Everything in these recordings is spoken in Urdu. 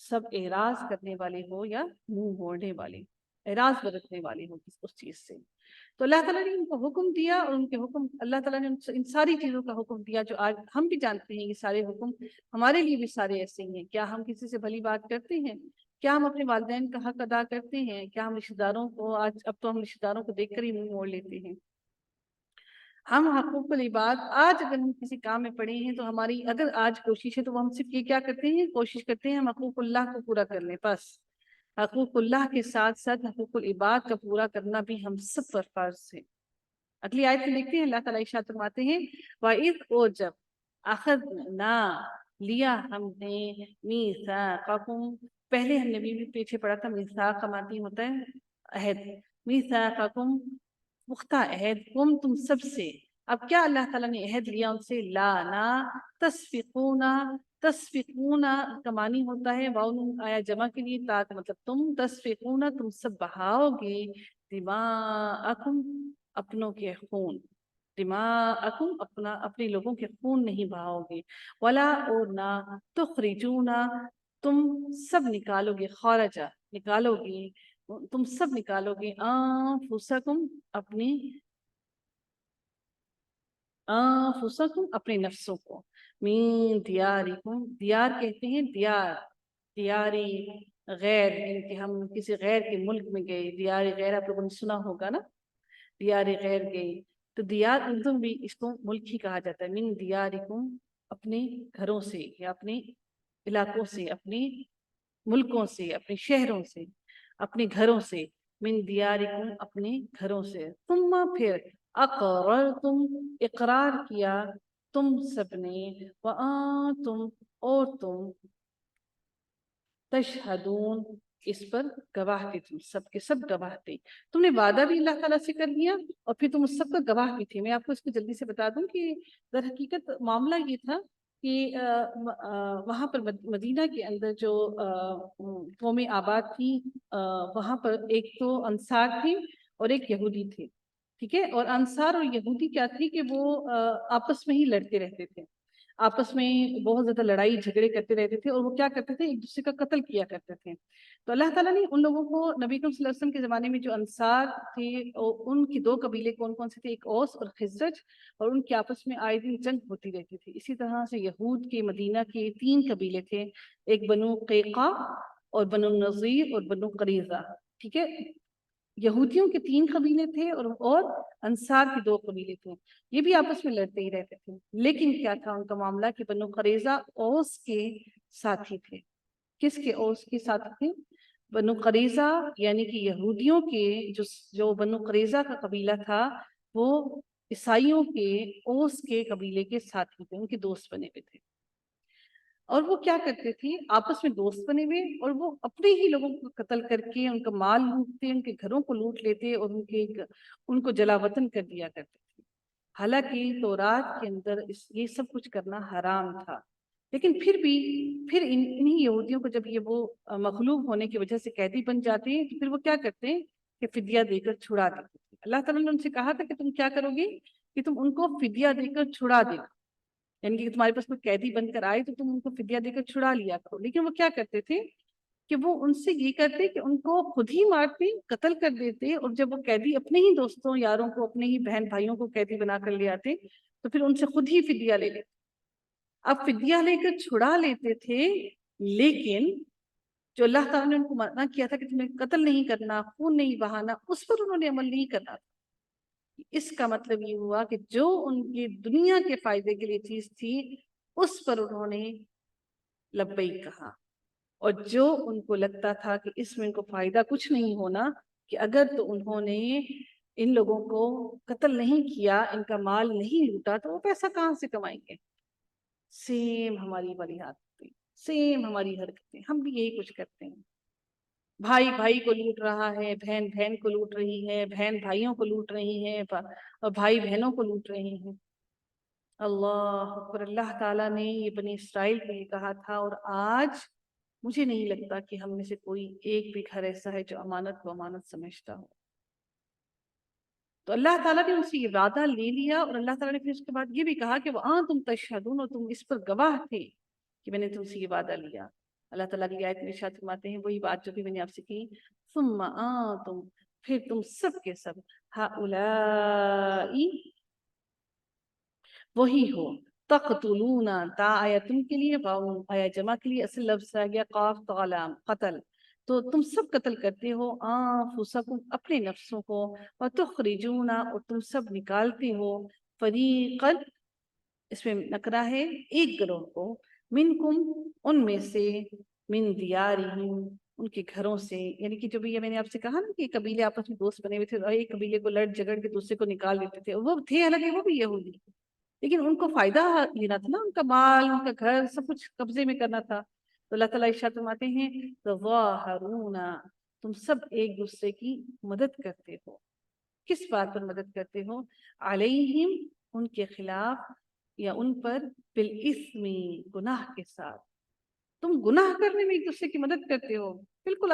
سب اعراض کرنے والے ہو یا منہ موڑنے والے، اعراض برتنے والے ہو اس چیز سے۔ تو اللہ تعالیٰ نے ان کو حکم دیا، اور ان کے حکم اللہ تعالیٰ نے ان ساری چیزوں کا حکم دیا جو آج ہم بھی جانتے ہیں۔ یہ سارے حکم ہمارے لیے بھی سارے ایسے ہی ہیں۔ کیا ہم کسی سے بھلی بات کرتے ہیں؟ کیا ہم اپنے والدین کا حق ادا کرتے ہیں؟ کیا ہم رشتہ داروں کو اب تو ہم رشتہ داروں کو دیکھ کر ہی منہ موڑ لیتے ہیں۔ ہم حقوق العباد آج اگر ہم کسی کام میں پڑے ہیں تو ہماری اگر آج کوشش ہے تو وہ ہم صرف یہ کیا کرتے ہیں، کوشش کرتے ہیں ہم حقوق اللہ کو پورا کر لیں بس۔ حقوق اللہ کے ساتھ ساتھ حقوق العباد کا پورا کرنا بھی ہم سب پر فرض ہے۔ اگلی آیت میں دیکھتے ہیں اللہ تعالیٰ ارشاد فرماتے ہیں وَإِذْ اور جب أَخَذْنَا لیا ہم نے مِيثَاقَكُمْ، پہلے ہم نے بھی پیچھے پڑھا تھا میثاق کا معنی ہوتا ہے عہد، مِيثَاقَكُمْ پختہ عہد، تم سب سے۔ اب کیا اللہ تعالیٰ نے عہد لیا ان سے؟ لا تسفقون کا معنی ہوتا ہے واؤ آیا جمع کے لیے، تا کا مطلب تم، تسفقون تم سب بہاؤ گے، دماءکم اپنوں کے خون، دماءکم اپنے لوگوں کے خون نہیں بہاؤ گے، ولا اور نہ تخرجون تم سب نکالو گے، خارجہ نکالو گے، تم سب نکالو گے، انفسکم اپنے نفسوں کو، من دیارکم، دیار کہتے ہیں دیاری غیر، یعنی کہ ہم کسی غیر کے ملک میں گئے، دیار غیر آپ لوگوں نے سنا ہوگا نا، دیار غیر گئے، تو دیار اردو بھی اس کو ملک ہی کہا جاتا ہے، من دیارکم اپنے گھروں سے یا اپنے علاقوں سے، اپنے ملکوں سے، اپنے شہروں سے، اپنے گھروں سے، من دیارکم اپنے گھروں سے، ثم پھر اقررتم اقرار کیا تم سب نے، وانتم اور تم تشہدون اس پر گواہ تھے، تم سب کے سب گواہ تھے، تم نے وعدہ بھی اللہ تعالیٰ سے کر لیا اور پھر تم اس سب کا گواہ بھی تھے۔ میں آپ کو اس کو جلدی سے بتا دوں کہ در حقیقت معاملہ یہ تھا کہ وہاں پر مدینہ کے اندر جو قوم آباد تھی، وہاں پر ایک تو انصار تھی اور ایک یہودی تھے، ٹھیک ہے، اور انصار اور یہودی کیا تھی کہ وہ آپس میں ہی لڑتے رہتے تھے، آپس میں بہت زیادہ لڑائی جھگڑے کرتے رہتے تھے، اور وہ کیا کرتے تھے، ایک دوسرے کا قتل کیا کرتے تھے۔ تو اللہ تعالیٰ نے ان لوگوں کو، نبی کریم صلی اللہ علیہ وسلم کے زمانے میں جو انصار تھے ان کی دو قبیلے کون کون سے تھے، ایک اوس اور خزرج، اور ان کے آپس میں آئے دن جنگ ہوتی رہتی تھی۔ اسی طرح سے یہود کے مدینہ کے 3 قبیلے تھے، ایک بنو قیقا اور بنو نذیر اور بنو قریظہ، ٹھیک ہے، یہودیوں کے 3 قبیلے تھے اور انصار کے 2 قبیلے تھے، یہ بھی آپس میں لڑتے ہی رہتے تھے۔ لیکن کیا تھا ان کا معاملہ کہ بنو قریظہ اوس کے ساتھی تھے۔ کس کے؟ اوس کے ساتھی تھے۔ بنو قریظہ یعنی کہ یہودیوں کے جو بنو قریظہ کا قبیلہ تھا وہ عیسائیوں کے اوس کے قبیلے کے ساتھی تھے، ان کے دوست بنے ہوئے تھے، اور وہ کیا کرتے تھے، آپس میں دوست بنے ہوئے، اور وہ اپنے ہی لوگوں کو قتل کر کے ان کا مال لوٹتے، ان کے گھروں کو لوٹ لیتے اور ان کو جلا وطن کر دیا کرتے تھے۔ حالانکہ تورات کے اندر یہ سب کچھ کرنا حرام تھا، لیکن پھر انہی یہودیوں کو جب یہ وہ مغلوب ہونے کی وجہ سے قیدی بن جاتے ہیں تو پھر وہ کیا کرتے ہیں کہ فدیہ دے کر چھڑا دیتے تھے۔ اللہ تعالیٰ نے ان سے کہا تھا کہ تم کیا کرو گے کہ تم ان کو فدیہ دے کر چھڑا دے، یعنی کہ تمہارے پاس کوئی قیدی بن کر آئے تو تم ان کو فدیہ دے کر چھڑا لیا کرو۔ لیکن وہ کیا کرتے تھے کہ وہ ان سے یہ کرتے کہ ان کو خود ہی مارتے، قتل کر دیتے، اور جب وہ قیدی اپنے ہی دوستوں یاروں کو، اپنے ہی بہن بھائیوں کو قیدی بنا کر لے آتے تو پھر ان سے خود ہی فدیہ لے لیتے۔ اب فدیہ لے کر چھڑا لیتے تھے، لیکن جو اللہ تعالیٰ نے ان کو منع کیا تھا کہ تمہیں قتل نہیں کرنا، خون نہیں بہانا، اس پر انہوں نے عمل نہیں کرنا تھا۔ اس کا مطلب یہ ہوا کہ جو ان کی دنیا کے فائدے کے لیے چیز تھی اس پر انہوں نے لبیک کہا، اور جو ان کو لگتا تھا کہ اس میں ان کو فائدہ کچھ نہیں ہونا، کہ اگر تو انہوں نے ان لوگوں کو قتل نہیں کیا، ان کا مال نہیں لوٹا، تو وہ پیسہ کہاں سے کمائیں گے؟ سیم ہماری والی حرکتیں، سیم ہماری حرکتیں، ہم بھی یہی کچھ کرتے ہیں۔ بھائی بھائی کو لوٹ رہا ہے، بہن بہن کو لوٹ رہی ہے، بہن بھائیوں کو لوٹ رہی ہے، اور بھائی بہنوں کو لوٹ رہے ہیں۔ اللہ اکبر، اللہ تعالیٰ نے یہ بنی اسرائیل کو یہ کہا تھا، اور آج مجھے نہیں لگتا کہ ہم میں سے کوئی ایک بھی گھر ایسا ہے جو امانت کو امانت سمجھتا ہو۔ تو اللہ تعالیٰ نے ان سے یہ وعدہ لے لیا، اور اللہ تعالیٰ نے پھر اس کے بعد یہ بھی کہا کہ وَأَنْتُمْ تَشْهَدُونَ، اور تم اس پر گواہ تھے کہ میں نے تم سے یہ وعدہ لیا۔ اللہ تعالیٰ کی آیت میں ارشاد فرماتے ہیں وہی بات جو بھی میں نے آپ سے کی، ثم انتم، پھر تم سب کے سب، ہؤلائی، وہی ہو، تقتلون، تا آیا تم کے لیے، واؤ آیا جمع کے لیے، اصل لفظ آ گیا قاف طالام قتل، تو تم سب قتل کرتے ہو انفسکم، اپنے نفسوں کو، وتخرجون، اور تم سب نکالتے ہو، فریقا، اس میں نکرہ ہے ایک گروہ کو، منکم، ان میں سے، من دیارہم، ان کے گھروں سے، یعنی کہ جو بھی یہ میں نے آپ سے کہا نا کہ قبیلے آپس میں دوست بنے ہوئے تھے اور ایک قبیلے کو لڑ جگڑ کے دوسرے کو نکال دیتے تھے، وہ تھے حالانکہ وہ بھی یہودی، لیکن ان کو فائدہ لینا تھا نا، ان کا مال، ان کا گھر، سب کچھ قبضے میں کرنا تھا، تو اللہ تعالیٰ ارشاد فرماتے ہیں تظاہرون، تم سب ایک دوسرے کی مدد کرتے ہو، کس بات پر مدد کرتے ہو، علیہم، ان کے خلاف، یا ان پر، بالاسم، گناہ کے ساتھ، تم گناہ کرنے میں ایک دوسرے کی مدد کرتے ہو، بالکل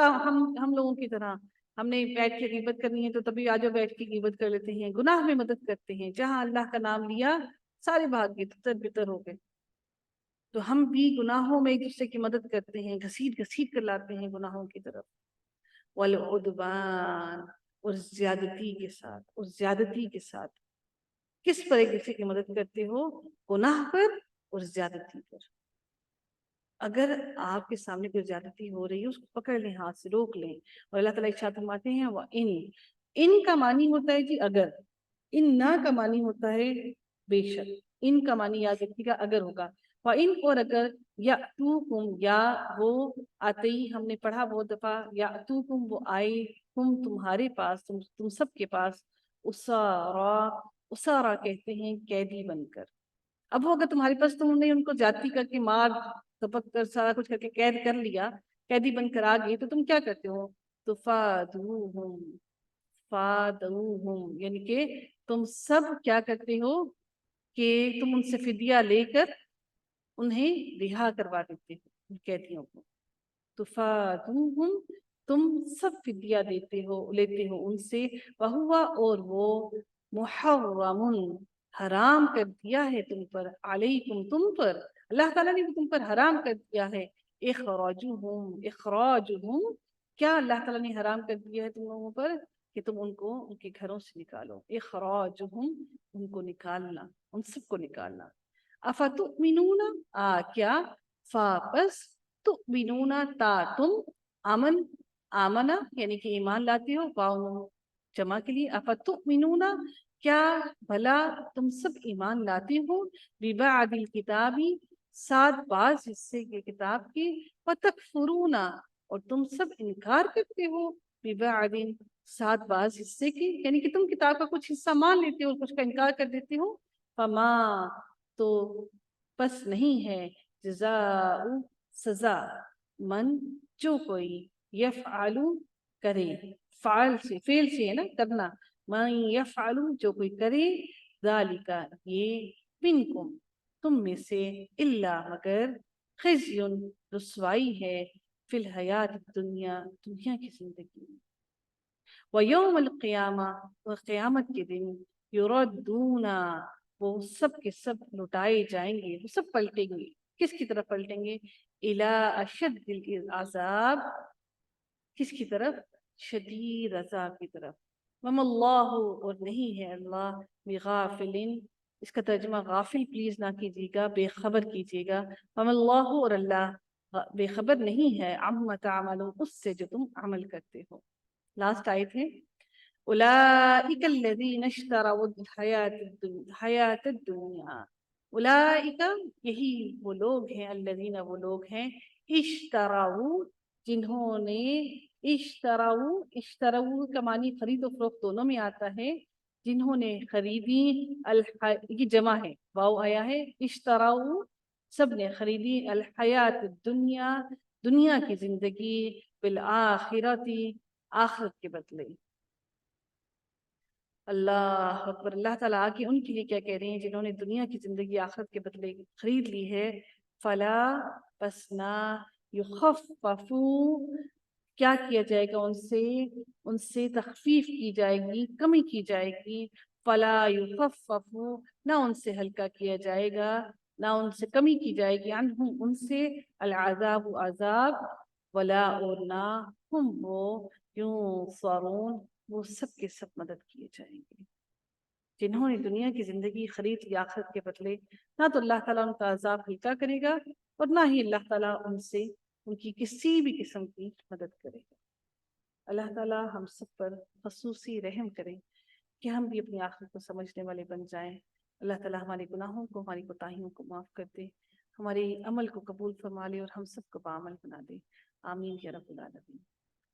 ہم لوگوں کی طرح، ہم نے بیٹھ کے غیبت کرنی ہے تو تبھی آجو بیٹھ کے غیبت کر لیتے ہیں، گناہ میں مدد کرتے ہیں، جہاں اللہ کا نام لیا سارے بھاگ گئے، تتر بتر ہو گئے، تو ہم بھی گناہوں میں ایک دوسرے کی مدد کرتے ہیں، گھسیٹ گھسیٹ کر لاتے ہیں گناہوں کی طرف، والعدوان، اور زیادتی کے ساتھ، اور زیادتی کے ساتھ، کس پر ایک دوسرے کی مدد کرتے ہو، گناہ پر اور زیادتی پر، اگر آپ کے سامنے کوئی زیادتی ہو رہی ہے اس کو پکڑ لیں، ہاتھ سے روک لیں، اور اللہ تعالیٰ ارشاد فرماتے ہیں ان کا معنی ہوتا ہے جی اگر، ان نہ کا معنی ہوتا ہے بے شک، ان کا معنی یاد رکھیے گا اگر ہوگا، وَإِن، اور اگر، یأتوکم، یا وہ آتے ہی ہم نے پڑھا بہت دفعہ، یأتوکم، وہ آئے، تمہارے پاس، تم سب کے پاس، اسارا، اسارا کہتے ہیں قیدی بن کر، اب وہ اگر تمہارے پاس تم نے ان کو جاتی کر کے مار دبک کر سارا کچھ کر کے قید کر لیا، قیدی بن کر آ گئے، تو تم کیا کرتے ہو، تو فادوہم، یعنی کہ تم سب کیا کرتے ہو کہ تم ان سے فدیہ لے کر انہیں رہا کروا دیتے ہو، ان قیدیوں کو، تو فادوہم، تم سب فدیہ دیتے ہو، لیتے ہو ان سے، وہوا، اور وہ، محرم، حرام کر دیا ہے تم پر، علیکم، تم پر، اللہ تعالیٰ نے تم پر حرام کر دیا ہے، اخراجہم، کیا اللہ تعالیٰ نے حرام کر دیا ہے تم لوگوں پر، کہ تم ان کو ان کے گھروں سے نکالو، اخراجہم، ان کو نکالنا، ان سب کو نکالنا، افتؤمنون، کیا، فاپس، تؤمنون، تا تم، آمنا یعنی کہ ایمان لاتے ہو، واؤ جمع کے لیے، افتؤمنون، کیا بھلا تم سب ایمان لاتے ہو، ببعض الکتابی، ساتھ بعض حصے کے کتاب کی، وتکفرون، اور تم سب انکار کرتے ہو، ببعض، ساتھ بعض حصے کی، یعنی کہ تم کتاب کا کچھ حصہ مان لیتے ہو اور کچھ کا انکار کر دیتے ہو، فما، تو پس نہیں ہے، جزاء، سزا، من، جو کوئی، یفعلو، کرے، فعل سے، فعل سے ہے نا کرنا، من یفعلو، جو کوئی کرے، ذالک، یہ، منکم، تم میں سے، الا، مگر، خزی، رسوائی ہے، فی الحیات الدنیا، دنیا کی زندگی میں، ویوم القیامہ، و قیامت کے دن، یردون، وہ سب کے سب لٹائے جائیں گے، وہ سب پلٹیں گے، کس کی طرف پلٹیں گے، الی اشد العذاب، کس کی طرف، شدید عذاب کی طرف، وما اللہ، اور نہیں ہے اللہ، بغافل، اس کا ترجمہ غافل پلیز نہ کیجیے گا، بے خبر کیجیے گا، وما اللہ، اور اللہ بے خبر نہیں ہے، عما تعملون، اس سے جو تم عمل کرتے ہو، لاسٹ آیت ہے، اولئک الذین اشتروا الحیات الدنیا، اولئک، یہی وہ لوگ ہیں، الذین، وہ لوگ ہیں، اشتروا، جنہوں نے، اشتروا کا معنی خرید و فروخت دونوں میں آتا ہے، جنہوں نے خریدی، یہ جمع ہے، واؤ آیا ہے، اشتروا، سب نے خریدی، الحیات الدنیا، دنیا کی زندگی، بالآخرتی، آخرت کے بدلے، اللہ اکبر، اللہ تعالیٰ آگے ان کے لیے کیا کہہ رہے ہیں، جنہوں نے دنیا کی زندگی آخرت کے بدلے خرید لی ہے، فلا، پس نہ، یخففو، کیا کیا جائے گا ان سے تخفیف کی جائے گی، کمی کی جائے گی، فلا یخففو، نہ ان سے ہلکا کیا جائے گا، نہ ان سے کمی کی جائے گی، عنہم ان سے، العذاب عذاب، ولا اور نہ ہم وہ ینصرون وہ سب کے سب مدد کیے جائیں گے۔ جنہوں نے دنیا کی زندگی خرید لی آخرت کے بدلے، نہ تو اللہ تعالیٰ ان کا عذاب ہلکا کرے گا اور نہ ہی اللہ تعالیٰ ان سے ان کی کسی بھی قسم کی مدد کرے گا۔ اللہ تعالیٰ ہم سب پر خصوصی رحم کریں کہ ہم بھی اپنی آخرت کو سمجھنے والے بن جائیں۔ اللہ تعالیٰ ہمارے گناہوں کو، ہماری کوتاہیوں کو معاف کر دے، ہمارے عمل کو قبول فرما لے اور ہم سب کو بعمل بنا دے۔ آمین یا رب العالمین۔